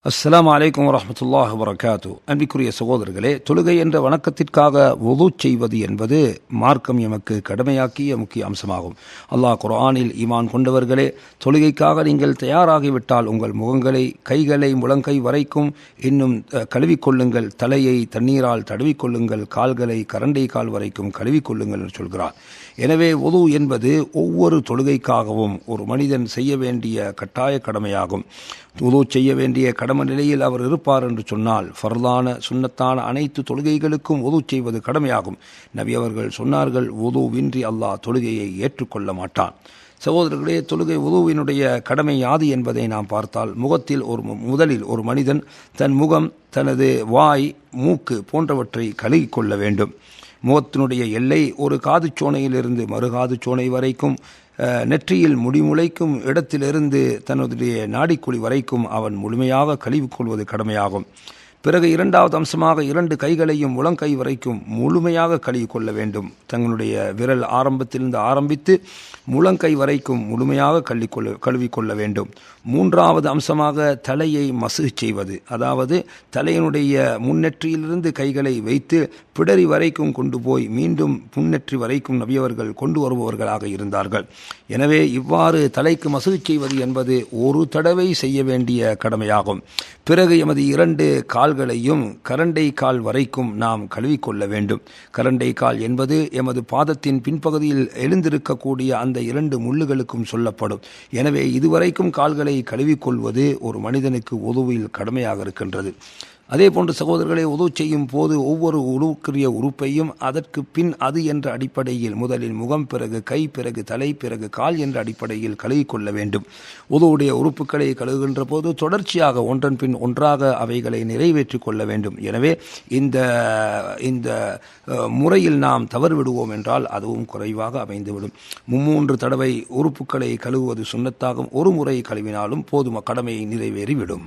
அஸ்ஸலாமு அலைக்கும் வரஹ்மத்துல்லாஹி வபரகாத்து. அன்பிற்குரிய சகோதரர்களே, தொழுகை என்ற வணக்கத்திற்காக வுது செய்வது என்பது மார்க்கம் எமக்கு கடமையாக்கிய முக்கிய அம்சமாகும். அல்லாஹ் குர்ஆனில், ஈமான் கொண்டவர்களே, தொழுகைக்காக நீங்கள் தயாராகிவிட்டால் உங்கள் முகங்களை, கைகளை முழங்கை வரைக்கும் இன்னும் கழுவிக்கொள்ளுங்கள், தலையை தண்ணீரால் தடவிக்கொள்ளுங்கள், கால்களை கரண்டை கால் வரைக்கும் கழுவிக்கொள்ளுங்கள் என்று சொல்கிறார். எனவே வுது என்பது ஒவ்வொரு தொழுகைக்காகவும் ஒரு மனிதன் செய்ய வேண்டிய கட்டாய கடமையாகும். வுது செய்ய வேண்டிய கடமை நிலையில் அவர் இருப்பார் என்று சொன்னால் ஃபர்லான சுன்னத்தான அனைத்து தொழுகைகளுக்கும் வுது செய்வது கடமையாகும். நபி அவர்கள் சொன்னார்கள், வுதுவின்றி அல்லாஹ் தொழுகையை ஏற்றுக்கொள்ள மாட்டான். சகோதரர்களே, தொழுகை வுதுவினுடைய கடமை யாது என்பதை நாம் பார்த்தால், முதலில் ஒரு மனிதன் தன் முகம், தனது வாய், மூக்கு போன்றவற்றை கழுகிக்கொள்ள வேண்டும். முகத்தினுடைய எல்லை ஒரு காதுச்சோனையிலிருந்து மறு காதுச்சோனை வரைக்கும், நெற்றியில் முடிமுளைக்கும் இடத்திலிருந்து தன்னுடைய நாடிக்குழி வரைக்கும் அவன் முழுமையாக கழுவிக்கொள்வது கடமையாகும். பிறகு இரண்டாவது அம்சமாக 2 கைகளையும் முழங்கை வரைக்கும் முழுமையாக கழுவிக்கொள்ள வேண்டும். தங்களுடைய விரல் ஆரம்பத்திலிருந்து ஆரம்பித்து முழங்கை வரைக்கும் முழுமையாக கழுவிக்கொள்ள வேண்டும். மூன்றாவது அம்சமாக தலையை மசுகு செய்வது, அதாவது தலையினுடைய முன்னெற்றியிலிருந்து கைகளை வைத்து பிடரி வரைக்கும் கொண்டு போய் மீண்டும் முன்னெற்றி வரைக்கும் நபியவர்கள் கொண்டு வருபவர்களாக இருந்தார்கள். எனவே இவ்வாறு தலைக்கு மசுகு செய்வது என்பது ஒரு தடவை செய்ய வேண்டிய கடமையாகும். பிறகு எமது 2 கால்களையும் கரண்டை கால் வரைக்கும் நாம் கழுவிக்கொள்ள வேண்டும். கரண்டை கால் என்பது எமது பாதத்தின் பின்பகுதியில் எழுந்திருக்கக்கூடிய அந்த 2 முள்ளுகளுக்கும் சொல்லப்படும். எனவே இதுவரைக்கும் கால்களை கழுவிக்கொள்வது ஒரு மனிதனுக்கு வுதுவில் கடமையாக இருக்கின்றது. அதே போன்று சகோதரர்களை, வுது செய்யும் போது ஒவ்வொரு உருவுக்குரிய உறுப்பையும் அதற்கு பின் அது என்ற அடிப்படையில் முதலில் முகம், பிறகு கை, பிறகு தலை, பிறகு கால் என்ற அடிப்படையில் கழுவிக்கொள்ள வேண்டும். வுதுவுடைய உறுப்புகளை கழுவுகின்ற போது தொடர்ச்சியாக ஒன்றன் பின் ஒன்றாக அவைகளை நிறைவேற்றிக் கொள்ள வேண்டும். எனவே இந்த முறையில் நாம் தவறுவிடுவோம் என்றால் அதுவும் குறைவாக அமைந்துவிடும். 3 தடவை உறுப்புகளை கழுவுவது சுன்னத்தாகும். ஒரு முறை கழுவினாலும் போதும், கடமையை நிறைவேறிவிடும்.